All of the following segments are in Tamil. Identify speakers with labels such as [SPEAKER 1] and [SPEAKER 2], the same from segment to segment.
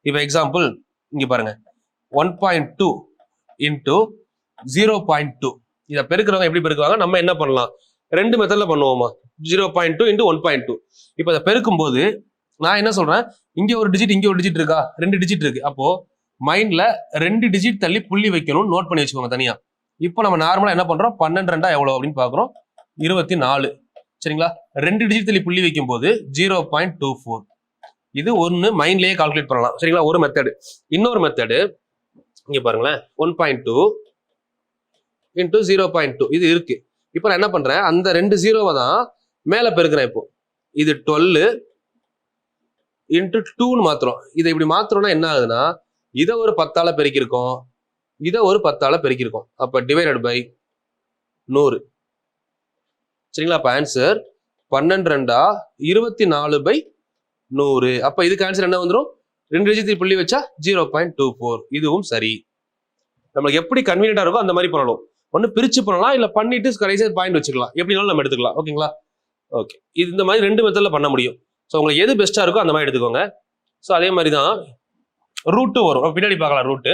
[SPEAKER 1] இப்போ எக்ஸாம்பிள் இங்க பாருங்க 1.2 இன்டூ 0.2 இதை பெருக்கிறவங்க எப்படி பெருக்குவாங்க? நம்ம என்ன பண்ணலாம், ரெண்டு மெத்தட்ல பண்ணுவோமா, 0.2 இன்டூ 1.2. இப்போ அதை பெருக்கும் போது நான் என்ன சொல்றேன், இங்க ஒரு டிஜிட் இங்க ஒரு டிஜிட் இருக்கா, ரெண்டு டிஜிட் இருக்கு. அப்போ மைண்ட்ல ரெண்டு டிஜிட் தள்ளி புள்ளி வைக்கணும்னு நோட் பண்ணி வச்சுக்கோங்க தனியா. இப்போ நம்ம நார்மலா என்ன பண்றோம், 12 ரெண்டா எவ்வளவு அப்படின்னு பாக்குறோம், 24. சரிங்களா? ரெண்டு டிஜிட் தள்ளி புள்ளி வைக்கும் போது 0.24. இது ஒன்னு மைண்ட்லயே கால்குலேட் பண்ணலாம். சரிங்களா? ஒரு மெத்தடு. இன்னொரு மெத்தடு இங்க பாருங்களேன், 1.2 இன்டூ 0.2 இது இருக்கு. இப்போ நான் என்ன பண்றேன், அந்த ரெண்டு ஜீரோவை தான் மேல பெருக்கிறேன். இப்போ இது 12 இன்டூ 2ன்னு மாத்திரம். இதை இப்படி மாத்திரம்னா என்ன ஆகுதுன்னா, இதை ஒரு 10ஆல பெருக்கிருக்கோம், இதை ஒரு 10ஆல பெருக்கிருக்கோம். அப்ப டிவைடட் பை 100. சரிங்களா? அப்ப ஆன்சர் 12 ரெண்டா 24/100. அப்ப இதுக்கு ஆன்சர் என்ன வந்துடும், ரெண்டு டிஜிட் புள்ளி வச்சா 0.24. இதுவும் சரி. நம்மளுக்கு எப்படி கன்வீனியன்டா இருக்கோ அந்த மாதிரி பண்ணணும். ஒன்னு பிரிச்சு பண்ணலாம், இல்ல பண்ணிட்டு கடைசியா பாயிண்ட் வச்சுக்கலாம். எப்படினாலும் நம்ம எடுத்துக்கலாம். ஓகேங்களா? ஓகே, இது இந்த மாதிரி ரெண்டு மெத்தட்ல பண்ண முடியும். ஸோ உங்களுக்கு எது பெஸ்டா இருக்கோ அந்த மாதிரி எடுத்துக்கோங்க. ஸோ அதே மாதிரி தான் ரூட்டு வரும், பின்னாடி பார்க்கலாம் ரூட்டு.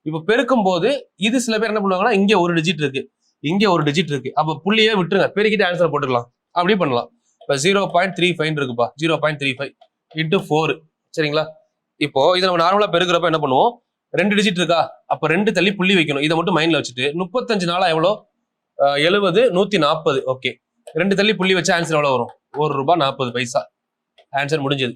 [SPEAKER 1] இப்போ பெருக்கும் போது இது சில பேர் என்ன பண்ணுவாங்கன்னா, இங்க ஒரு டிஜிட் இருக்கு, இங்க ஒரு டிஜிட் இருக்கு, அப்போ புள்ளியே விட்டுருங்க, பெருக்கிட்டு ஆன்சர் போட்டுக்கலாம். அப்படியே பண்ணலாம். இப்போ 0.35 இருக்குப்பா, 0.35 இன்டூ 4. சரிங்களா? இப்போ இதை நம்ம நார்மலா பெருக்கிறப்ப என்ன பண்ணுவோம், ரெண்டு டிஜிட் இருக்கா, அப்ப ரெண்டு தள்ளி புள்ளி வைக்கணும். இதை மட்டும் மைண்ட்ல வச்சுட்டு 35 நாளா எவ்வளோ, 70 140. ஓகே, ரெண்டு தள்ளி புள்ளி வச்சா ஆன்சர் எவ்வளவு வரும், ₹1.40. ஆன்சர் முடிஞ்சது.